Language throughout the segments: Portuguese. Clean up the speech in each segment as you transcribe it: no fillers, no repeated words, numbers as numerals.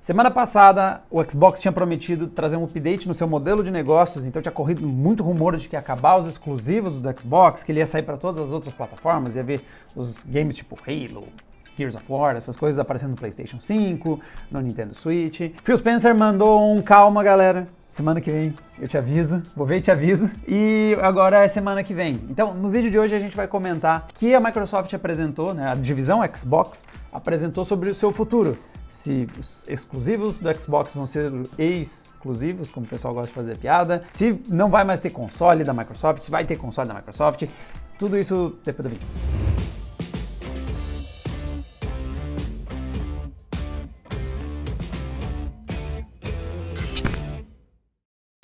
Semana passada, o Xbox tinha prometido trazer um update no seu modelo de negócios, então tinha corrido muito rumor de que ia acabar os exclusivos do Xbox, que ele ia sair para todas as outras plataformas, ia ver os games tipo Halo, Gears of War, essas coisas aparecendo no PlayStation 5, no Nintendo Switch. Phil Spencer mandou um calma, galera. Semana que vem eu te aviso, vou ver e te aviso. E agora é semana que vem. Então, no vídeo de hoje a gente vai comentar que a Microsoft apresentou, né, a divisão Xbox apresentou sobre o seu futuro. Se os exclusivos do Xbox vão ser exclusivos, como o pessoal gosta de fazer piada, se não vai mais ter console da Microsoft, se vai ter console da Microsoft, tudo isso depois do vídeo.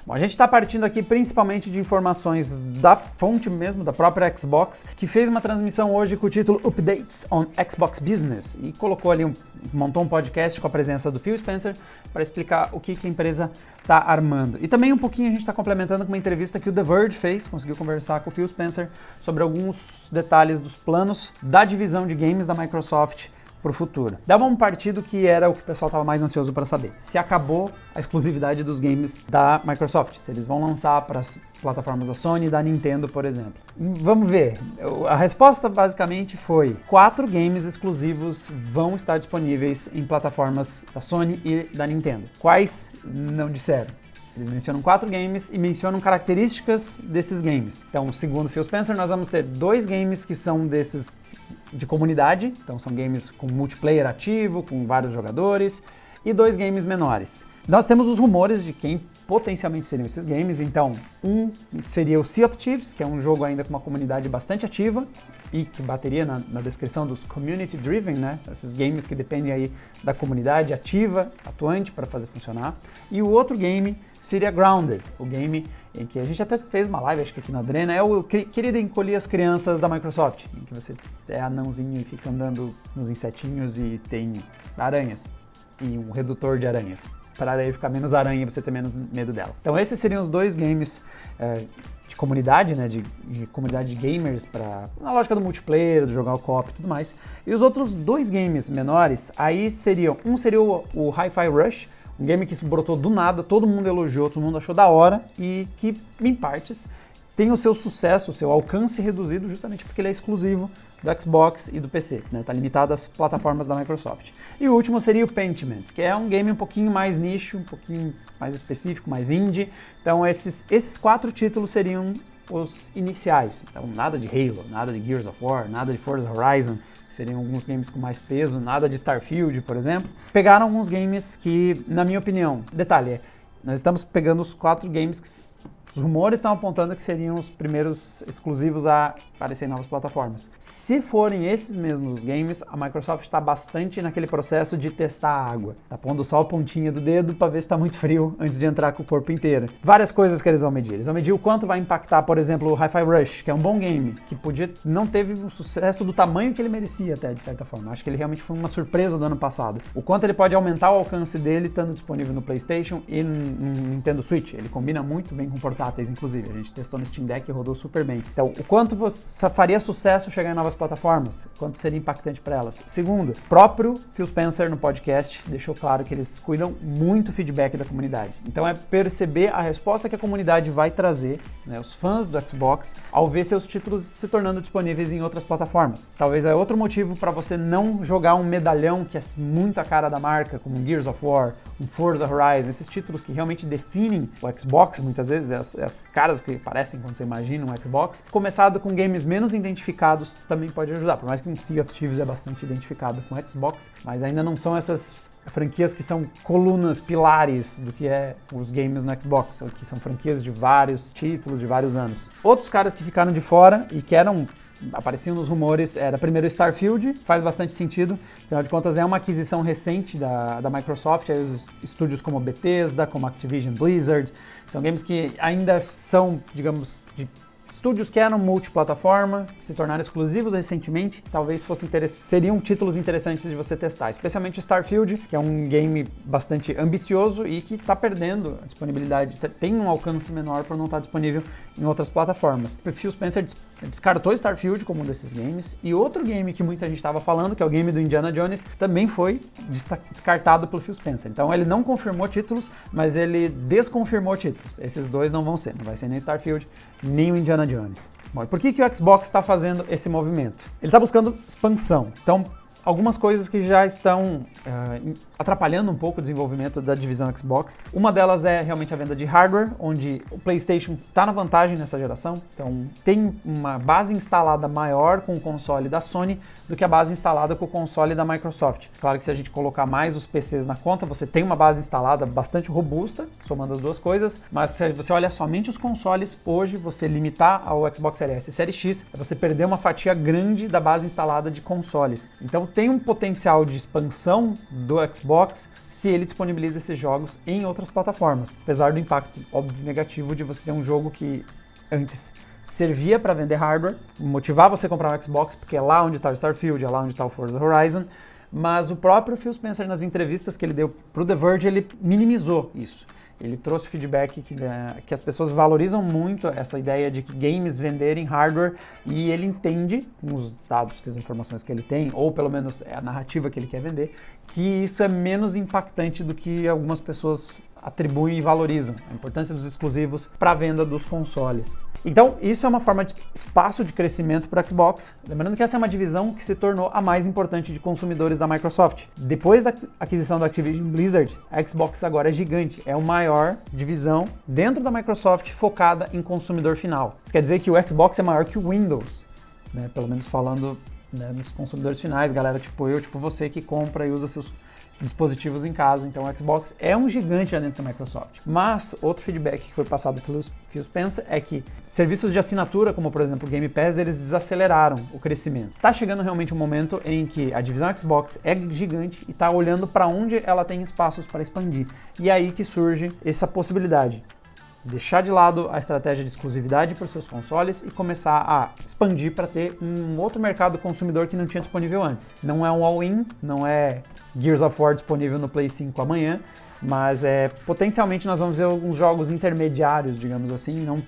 Bom, a gente está partindo aqui principalmente de informações da fonte mesmo, da própria Xbox, que fez uma transmissão hoje com o título Updates on Xbox Business e colocou ali, montou um podcast com a presença do Phil Spencer para explicar o que a empresa está armando. E também um pouquinho a gente está complementando com uma entrevista que o The Verge fez, conseguiu conversar com o Phil Spencer sobre alguns detalhes dos planos da divisão de games da Microsoft para o futuro. Dava um partido que era o que o pessoal estava mais ansioso para saber. Se acabou a exclusividade dos games da Microsoft, se eles vão lançar para as plataformas da Sony e da Nintendo, por exemplo. Vamos ver. A resposta basicamente foi 4 games exclusivos vão estar disponíveis em plataformas da Sony e da Nintendo. Quais? Não disseram. Eles mencionam 4 games e mencionam características desses games. Então, segundo Phil Spencer, nós vamos ter 2 games que são desses de comunidade, então são games com multiplayer ativo, com vários jogadores, e 2 games menores. Nós temos os rumores de quem potencialmente seriam esses games, então um seria o Sea of Thieves, que é um jogo ainda com uma comunidade bastante ativa e que bateria na descrição dos community driven, né? Esses games que dependem aí da comunidade ativa, atuante para fazer funcionar. E o outro game seria Grounded, o game em que a gente até fez uma live, acho que aqui na Adrena, é o Querido Encolher as Crianças da Microsoft, em que você é anãozinho e fica andando nos insetinhos e tem aranhas e um redutor de aranhas, para a aranha ficar menos aranha e você ter menos medo dela. Então esses seriam os 2 games de comunidade, né, de comunidade de gamers, na lógica do multiplayer, do jogar o co-op e tudo mais. E os outros 2 games menores, aí seriam, um seria o Hi-Fi Rush, um game que brotou do nada, todo mundo elogiou, todo mundo achou da hora e que, em partes, tem o seu sucesso, o seu alcance reduzido justamente porque ele é exclusivo do Xbox e do PC, né? Tá limitado às plataformas da Microsoft. E o último seria o Pentiment, que é um game um pouquinho mais nicho, um pouquinho mais específico, mais indie. Então esses 4 títulos seriam os iniciais. Então nada de Halo, nada de Gears of War, nada de Forza Horizon, seriam alguns games com mais peso, nada de Starfield, por exemplo. Pegaram alguns games que, na minha opinião, detalhe, nós estamos pegando os 4 games que os rumores estão apontando que seriam os primeiros exclusivos a aparecer em novas plataformas. Se forem esses mesmos os games, a Microsoft está bastante naquele processo de testar a água. Tá pondo só a pontinha do dedo para ver se está muito frio antes de entrar com o corpo inteiro. Várias coisas que eles vão medir. Eles vão medir o quanto vai impactar, por exemplo, o Hi-Fi Rush, que é um bom game, que não teve um sucesso do tamanho que ele merecia até, de certa forma. Acho que ele realmente foi uma surpresa do ano passado. O quanto ele pode aumentar o alcance dele estando disponível no PlayStation e no Nintendo Switch. Ele combina muito bem com portáteis, inclusive. A gente testou no Steam Deck e rodou super bem. Então, o quanto você faria sucesso chegar em novas plataformas? Quanto seria impactante para elas? Segundo, próprio Phil Spencer no podcast deixou claro que eles cuidam muito do feedback da comunidade. Então, é perceber a resposta que a comunidade vai trazer, né, os fãs do Xbox, ao ver seus títulos se tornando disponíveis em outras plataformas. Talvez é outro motivo para você não jogar um medalhão que é muito a cara da marca, como um Gears of War, um Forza Horizon, esses títulos que realmente definem o Xbox, muitas vezes, as caras que aparecem quando você imagina um Xbox. Começado com games menos identificados também pode ajudar, por mais que um Sea of Thieves é bastante identificado com o Xbox, mas ainda não são essas franquias que são colunas, pilares do que é os games no Xbox, que são franquias de vários títulos, de vários anos. Outros caras que ficaram de fora e que apareciam nos rumores, era primeiro Starfield, faz bastante sentido, afinal de contas é uma aquisição recente da Microsoft, aí os estúdios como Bethesda, como Activision Blizzard, são games que ainda são, digamos, de Estúdios que eram multiplataforma, que se tornaram exclusivos recentemente, talvez seriam títulos interessantes de você testar, especialmente Starfield, que é um game bastante ambicioso e que está perdendo a disponibilidade, tem um alcance menor por não estar disponível em outras plataformas. O Phil Spencer descartou Starfield como um desses games, e outro game que muita gente estava falando, que é o game do Indiana Jones, também foi descartado pelo Phil Spencer. Então ele não confirmou títulos, mas ele desconfirmou títulos. Esses dois não vão vai ser nem Starfield, nem o Indiana Jones. Bom, e por que o Xbox está fazendo esse movimento? Ele está buscando expansão. Então, algumas coisas que já estão atrapalhando um pouco o desenvolvimento da divisão Xbox. Uma delas é realmente a venda de hardware, onde o PlayStation está na vantagem nessa geração. Então, tem uma base instalada maior com o console da Sony do que a base instalada com o console da Microsoft. Claro que se a gente colocar mais os PCs na conta, você tem uma base instalada bastante robusta, somando as duas coisas, mas se você olha somente os consoles, hoje você limitar ao Xbox Series S e Series X, é você perder uma fatia grande da base instalada de consoles. Então, tem um potencial de expansão do Xbox se ele disponibiliza esses jogos em outras plataformas, apesar do impacto óbvio negativo de você ter um jogo que antes servia para vender hardware, motivar você a comprar um Xbox, porque é lá onde está o Starfield, é lá onde está o Forza Horizon, mas o próprio Phil Spencer, nas entrevistas que ele deu para o The Verge, ele minimizou isso. Ele trouxe feedback que as pessoas valorizam muito essa ideia de que games venderem hardware, e ele entende, com os dados, com as informações que ele tem, ou pelo menos é a narrativa que ele quer vender, que isso é menos impactante do que algumas pessoas atribuem e valorizam, a importância dos exclusivos para a venda dos consoles. Então, isso é uma forma de espaço de crescimento para o Xbox. Lembrando que essa é uma divisão que se tornou a mais importante de consumidores da Microsoft. Depois da aquisição da Activision Blizzard, a Xbox agora é gigante, é a maior divisão dentro da Microsoft focada em consumidor final. Isso quer dizer que o Xbox é maior que o Windows, né? Pelo menos falando, né, nos consumidores finais, galera tipo eu, tipo você que compra e usa seus dispositivos em casa. Então o Xbox é um gigante lá dentro da Microsoft. Mas outro feedback que foi passado pelo Phil Spencer é que serviços de assinatura, como por exemplo o Game Pass, eles desaceleraram o crescimento. Tá chegando realmente um momento em que a divisão Xbox é gigante e tá olhando para onde ela tem espaços para expandir. E é aí que surge essa possibilidade. Deixar de lado a estratégia de exclusividade para os seus consoles e começar a expandir para ter um outro mercado consumidor que não tinha disponível antes. Não é um all-in, não é Gears of War disponível no Play 5 amanhã, mas potencialmente nós vamos ver alguns jogos intermediários, digamos assim, não,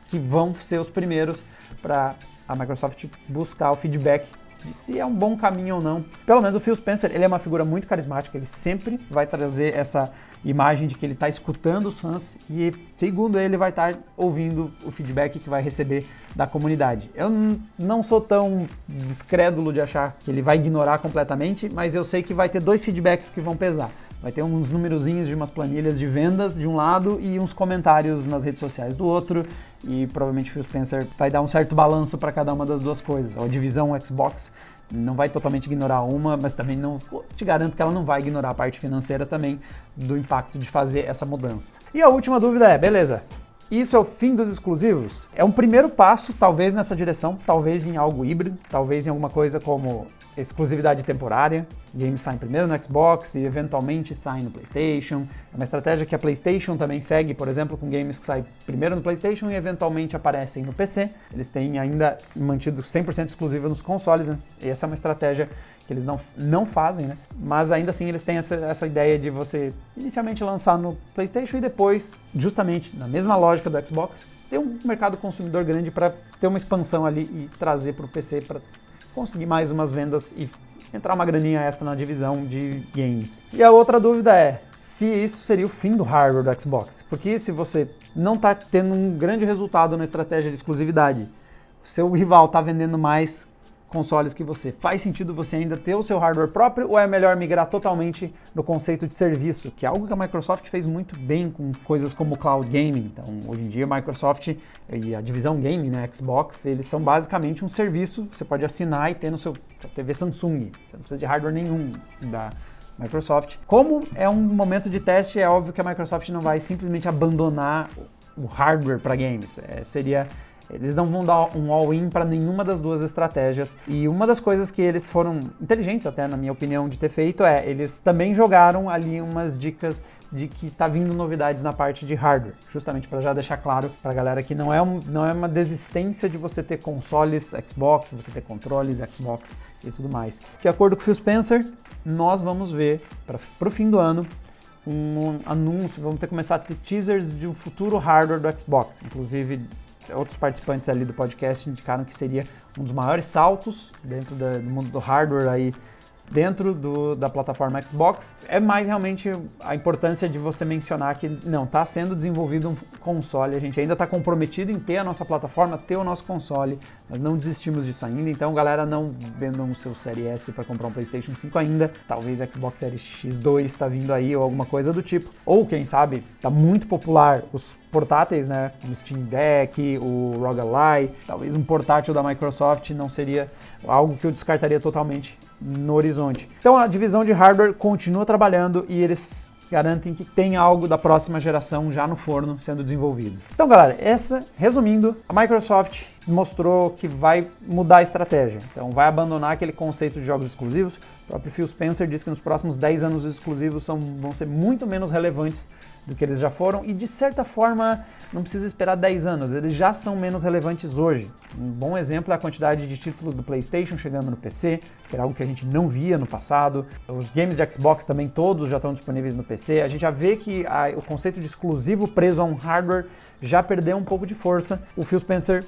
que vão ser os primeiros para a Microsoft buscar o feedback de se é um bom caminho ou não. Pelo menos o Phil Spencer, ele é uma figura muito carismática, ele sempre vai trazer essa imagem de que ele está escutando os fãs e, segundo ele, vai estar ouvindo o feedback que vai receber da comunidade. Eu não sou tão descrédulo de achar que ele vai ignorar completamente, mas eu sei que vai ter dois feedbacks que vão pesar. Vai ter uns numerozinhos de umas planilhas de vendas de um lado e uns comentários nas redes sociais do outro, e provavelmente o Phil Spencer vai dar um certo balanço para cada uma das duas coisas. A divisão Xbox não vai totalmente ignorar uma, mas também não te garanto que ela não vai ignorar a parte financeira também do impacto de fazer essa mudança. E a última dúvida é, beleza, isso é o fim dos exclusivos? É um primeiro passo, talvez nessa direção, talvez em algo híbrido, talvez em alguma coisa como exclusividade temporária, games saem primeiro no Xbox e eventualmente saem no PlayStation. É uma estratégia que a PlayStation também segue, por exemplo, com games que saem primeiro no PlayStation e eventualmente aparecem no PC. Eles têm ainda mantido 100% exclusivo nos consoles, né? E essa é uma estratégia que eles não fazem, né? Mas ainda assim eles têm essa ideia de você inicialmente lançar no PlayStation e depois, justamente na mesma lógica do Xbox, ter um mercado consumidor grande para ter uma expansão ali e trazer para o PC para conseguir mais umas vendas e entrar uma graninha extra na divisão de games. E a outra dúvida é se isso seria o fim do hardware do Xbox. Porque se você não está tendo um grande resultado na estratégia de exclusividade, o seu rival está vendendo mais consoles que você, faz sentido você ainda ter o seu hardware próprio ou é melhor migrar totalmente no conceito de serviço, que é algo que a Microsoft fez muito bem com coisas como cloud gaming. Então, hoje em dia, a Microsoft e a divisão gaming, né, Xbox, eles são basicamente um serviço, você pode assinar e ter no seu TV Samsung, você não precisa de hardware nenhum da Microsoft. Como é um momento de teste, é óbvio que a Microsoft não vai simplesmente abandonar o hardware para games, seria Eles não vão dar um all-in para nenhuma das duas estratégias. E uma das coisas que eles foram inteligentes, até na minha opinião, de ter feito eles também jogaram ali umas dicas de que tá vindo novidades na parte de hardware, justamente para já deixar claro para a galera que não é uma desistência de você ter consoles Xbox, você ter controles Xbox e tudo mais. De acordo com o Phil Spencer, nós vamos ver para o fim do ano um anúncio, vamos ter que começar a ter teasers de um futuro hardware do Xbox. Inclusive, outros participantes ali do podcast indicaram que seria um dos maiores saltos dentro do mundo do hardware aí, dentro da plataforma Xbox. É mais realmente a importância de você mencionar que não, está sendo desenvolvido um console, a gente ainda está comprometido em ter a nossa plataforma, ter o nosso console, nós não desistimos disso ainda, então galera, não vendam o seu Série S para comprar um PlayStation 5 ainda, talvez Xbox Series X2 está vindo aí ou alguma coisa do tipo, ou quem sabe, está muito popular os portáteis, né, como o Steam Deck, o ROG Ally, talvez um portátil da Microsoft não seria algo que eu descartaria totalmente no horizonte. Então a divisão de hardware continua trabalhando e eles garantem que tem algo da próxima geração já no forno sendo desenvolvido. Então galera, resumindo, a Microsoft mostrou que vai mudar a estratégia. Então vai abandonar aquele conceito de jogos exclusivos. O próprio Phil Spencer disse que nos próximos 10 anos os exclusivos vão ser muito menos relevantes do que eles já foram e de certa forma não precisa esperar 10 anos, eles já são menos relevantes hoje. Um bom exemplo é a quantidade de títulos do PlayStation chegando no PC, que era algo que a gente não via no passado. Os games de Xbox também todos já estão disponíveis no PC. A gente já vê que o conceito de exclusivo preso a um hardware já perdeu um pouco de força. O Phil Spencer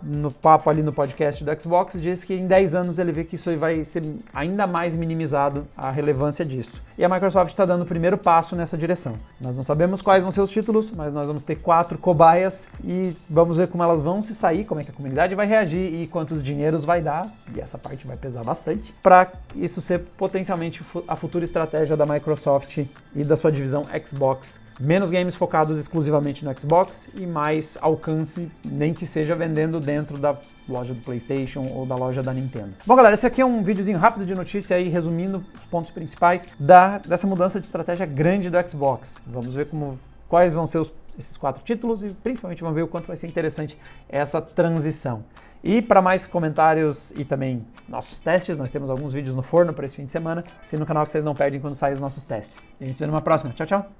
no papo ali no podcast do Xbox, disse que em 10 anos ele vê que isso vai ser ainda mais minimizado, a relevância disso. E a Microsoft está dando o primeiro passo nessa direção. Nós não sabemos quais vão ser os títulos, mas nós vamos ter 4 cobaias e vamos ver como elas vão se sair, como é que a comunidade vai reagir e quantos dinheiros vai dar, e essa parte vai pesar bastante, para isso ser potencialmente a futura estratégia da Microsoft e da sua divisão Xbox. Menos games focados exclusivamente no Xbox e mais alcance, nem que seja vendendo dentro da loja do PlayStation ou da loja da Nintendo. Bom, galera, esse aqui é um videozinho rápido de notícia aí, resumindo os pontos principais dessa mudança de estratégia grande do Xbox. Vamos ver quais vão ser esses 4 títulos e principalmente vamos ver o quanto vai ser interessante essa transição. E para mais comentários e também nossos testes, nós temos alguns vídeos no forno para esse fim de semana. Assine no canal que vocês não perdem quando saem os nossos testes. E a gente se vê numa próxima. Tchau, tchau!